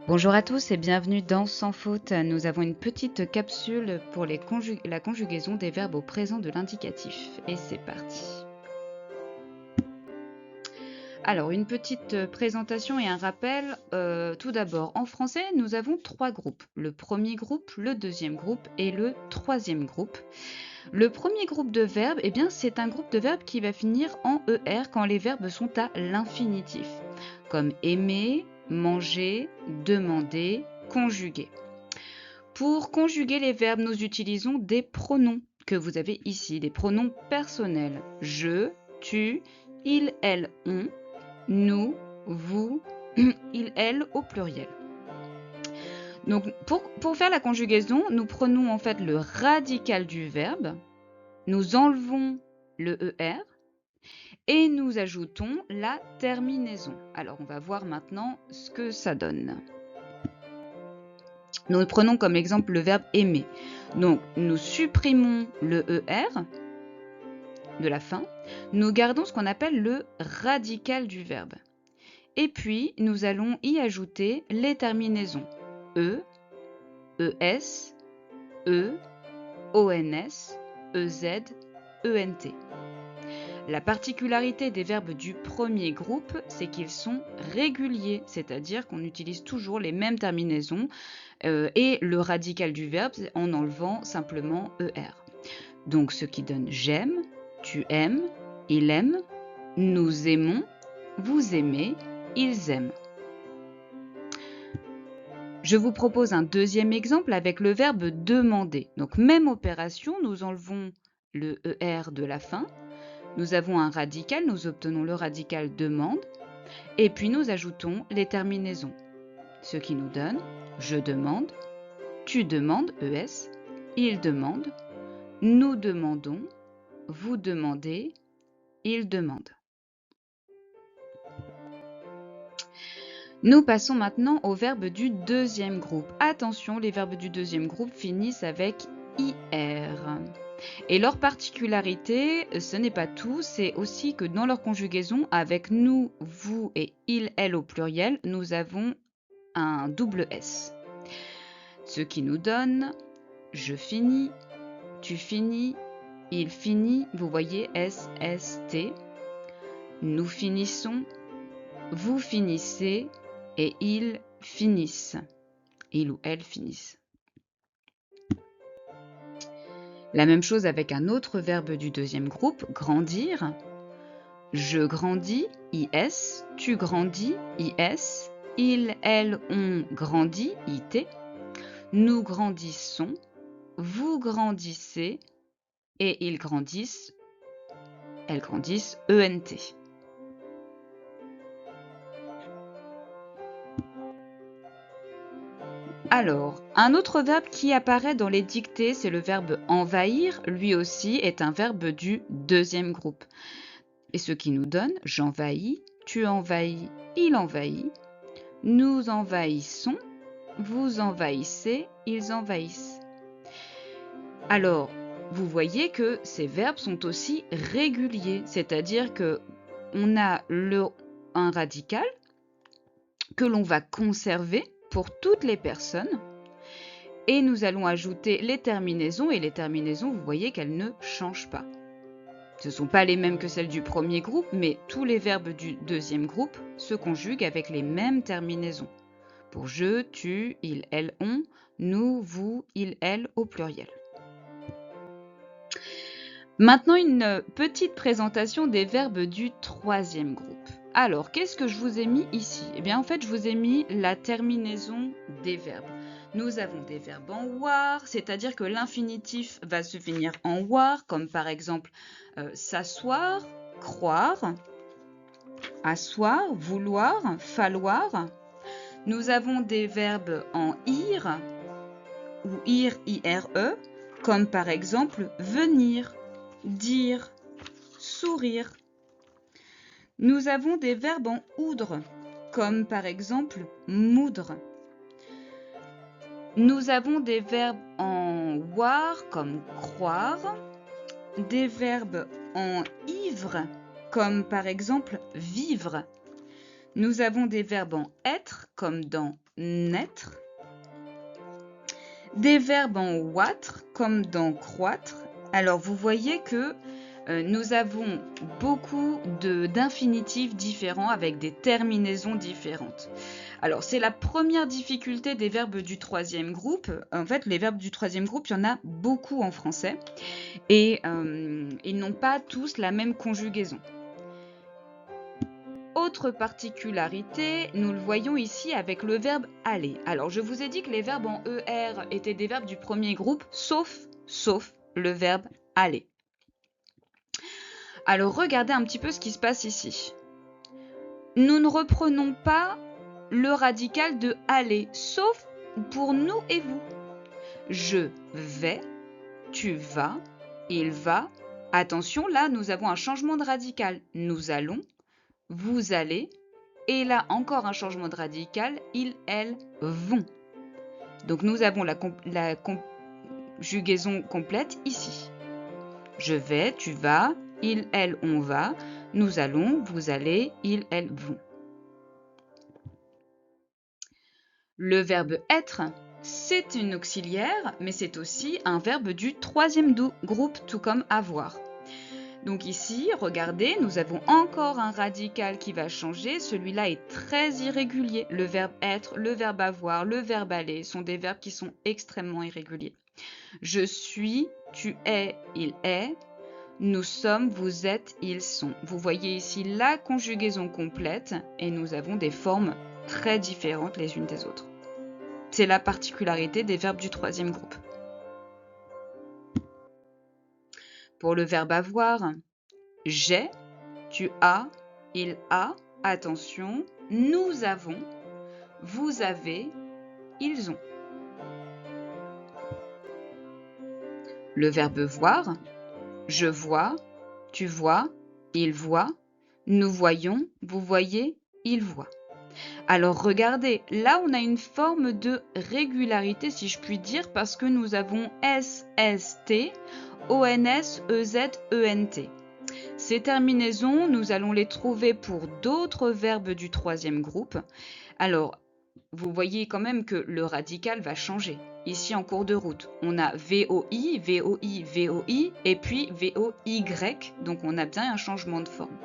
Bonjour à tous et bienvenue dans Sans faute. Nous avons une petite capsule pour la conjugaison des verbes au présent de l'indicatif. Et c'est parti. Alors, une petite présentation et un rappel. Tout d'abord, en français, nous avons 3 groupes. Le premier groupe, le deuxième groupe et le troisième groupe. Le premier groupe de verbes, eh bien, c'est un groupe de verbes qui va finir en ER quand les verbes sont à l'infinitif, comme aimer, manger, demander, conjuguer. Pour conjuguer les verbes, nous utilisons des pronoms que vous avez ici, des pronoms personnels. Je, tu, il, elle, on, nous, vous, il, elle au pluriel. Donc, pour faire la conjugaison, nous prenons en fait le radical du verbe, nous enlevons le ER et nous ajoutons la terminaison. Alors, on va voir maintenant ce que ça donne. Nous prenons comme exemple le verbe aimer. Donc, nous supprimons le ER de la fin. Nous gardons ce qu'on appelle le radical du verbe. Et puis, nous allons y ajouter les terminaisons E, ES, E, ONS, EZ, ENT. La particularité des verbes du premier groupe, c'est qu'ils sont réguliers, c'est-à-dire qu'on utilise toujours les mêmes terminaisons et le radical du verbe en enlevant simplement ER. Donc, ce qui donne j'aime, tu aimes, il aime, nous aimons, vous aimez, ils aiment. Je vous propose un deuxième exemple avec le verbe demander. Donc, même opération, nous enlevons le ER de la fin. Nous avons un radical, nous obtenons le radical demande. Et puis, nous ajoutons les terminaisons. Ce qui nous donne je demande, tu demandes, ES, il demande, nous demandons, vous demandez, il demande. Nous passons maintenant aux verbes du deuxième groupe. Attention, les verbes du deuxième groupe finissent avec IR. Et leur particularité, ce n'est pas tout, c'est aussi que dans leur conjugaison, avec nous, vous et il, elle au pluriel, nous avons un double S. Ce qui nous donne je finis, tu finis, il finit, vous voyez S, S, T. Nous finissons, vous finissez et ils finissent. Il ou elle finissent. La même chose avec un autre verbe du deuxième groupe, grandir. Je grandis, IS, tu grandis, IS, il, elle, on grandit, IT, nous grandissons, vous grandissez et ils grandissent, elles grandissent, ENT. Alors, un autre verbe qui apparaît dans les dictées, c'est le verbe envahir. Lui aussi est un verbe du deuxième groupe. Et ce qui nous donne j'envahis, tu envahis, il envahit, nous envahissons, vous envahissez, ils envahissent. Alors, vous voyez que ces verbes sont aussi réguliers, c'est-à-dire qu'on a un radical que l'on va conserver pour toutes les personnes et nous allons ajouter les terminaisons et les terminaisons, vous voyez qu'elles ne changent pas. Ce ne sont pas les mêmes que celles du premier groupe, mais tous les verbes du deuxième groupe se conjuguent avec les mêmes terminaisons. Pour je, tu, il, elle, on, nous, vous, il, elle au pluriel. Maintenant, une petite présentation des verbes du troisième groupe. Alors, qu'est-ce que je vous ai mis ici? Eh bien, en fait, je vous ai mis la terminaison des verbes. Nous avons des verbes en war, c'est-à-dire que l'infinitif va se finir en war, comme par exemple s'asseoir, croire, asseoir, vouloir, falloir. Nous avons des verbes en ir ou ire, comme par exemple venir, dire, sourire. Nous avons des verbes en oudre, comme par exemple moudre. Nous avons des verbes en war, comme croire, des verbes en ivre, comme par exemple vivre. Nous avons des verbes en être, comme dans naître. Des verbes en ouâtre, comme dans croître. Alors, vous voyez que nous avons beaucoup d'infinitifs différents avec des terminaisons différentes. Alors, c'est la première difficulté des verbes du troisième groupe. En fait, les verbes du troisième groupe, il y en a beaucoup en français. Et ils n'ont pas tous la même conjugaison. Autre particularité, nous le voyons ici avec le verbe aller. Alors, je vous ai dit que les verbes en ER étaient des verbes du premier groupe, sauf le verbe aller. Alors, regardez un petit peu ce qui se passe ici. Nous ne reprenons pas le radical de aller, sauf pour nous et vous. Je vais, tu vas, il va. Attention, là, nous avons un changement de radical. Nous allons, vous allez, et là encore un changement de radical, ils, elles, vont. Donc nous avons la conjugaison complète ici. Je vais, tu vas, il, elle, on va, nous allons, vous allez, ils, elles, vont. Le verbe être, c'est une auxiliaire, mais c'est aussi un verbe du troisième groupe, tout comme avoir. Donc ici, regardez, nous avons encore un radical qui va changer. Celui-là est très irrégulier. Le verbe être, le verbe avoir, le verbe aller sont des verbes qui sont extrêmement irréguliers. Je suis, tu es, il est. Nous sommes, vous êtes, ils sont. Vous voyez ici la conjugaison complète et nous avons des formes très différentes les unes des autres. C'est la particularité des verbes du troisième groupe. Pour le verbe avoir, j'ai, tu as, il a, attention, nous avons, vous avez, ils ont. Le verbe voir, je vois, tu vois, il voit, nous voyons, vous voyez, il voit. Alors regardez, là on a une forme de régularité si je puis dire parce que nous avons S, S, T, ONS, EZ, ENT. Ces terminaisons, nous allons les trouver pour d'autres verbes du troisième groupe. Alors, vous voyez quand même que le radical va changer. Ici, en cours de route, on a VOI, VOI, VOI, et puis VOY, donc on a bien un changement de forme.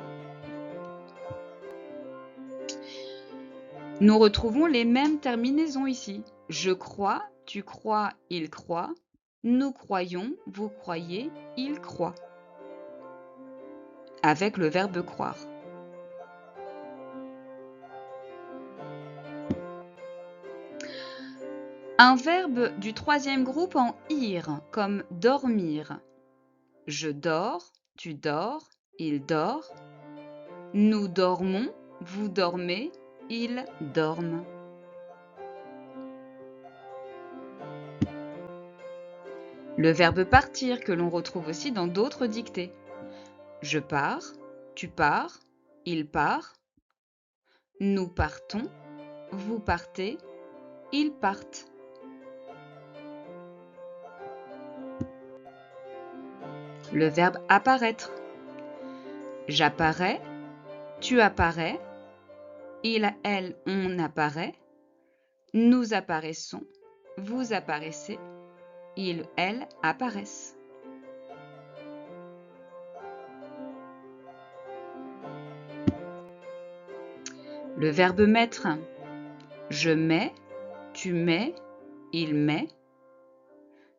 Nous retrouvons les mêmes terminaisons ici. Je crois, tu crois, il croit. Nous croyons, vous croyez, il croit. Avec le verbe croire. Un verbe du troisième groupe en ir, comme dormir. Je dors, tu dors, il dort. Nous dormons, vous dormez, ils dorment. Le verbe partir que l'on retrouve aussi dans d'autres dictées. Je pars, tu pars, il part. Nous partons, vous partez, ils partent. Le verbe apparaître. J'apparais, tu apparais, il, elle, on apparaît. Nous apparaissons, vous apparaissez, ils, elles apparaissent. Le verbe mettre. Je mets, tu mets, il met.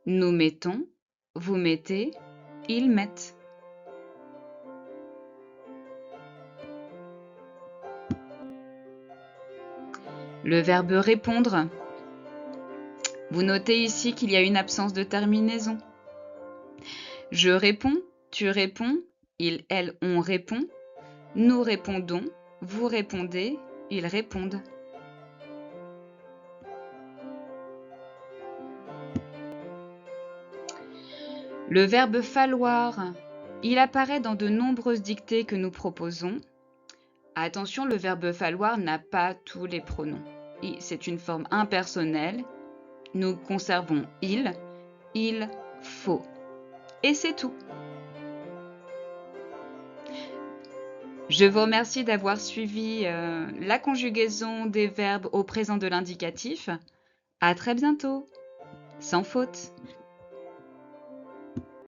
Nous mettons, vous mettez, ils mettent. Le verbe répondre. Vous notez ici qu'il y a une absence de terminaison. Je réponds, tu réponds, il, elle, on répond. Nous répondons, vous répondez, ils répondent. Le verbe falloir. Il apparaît dans de nombreuses dictées que nous proposons. Attention, le verbe falloir n'a pas tous les pronoms. C'est une forme impersonnelle. Nous conservons il faut. Et c'est tout. Je vous remercie d'avoir suivi la conjugaison des verbes au présent de l'indicatif. À très bientôt, sans faute.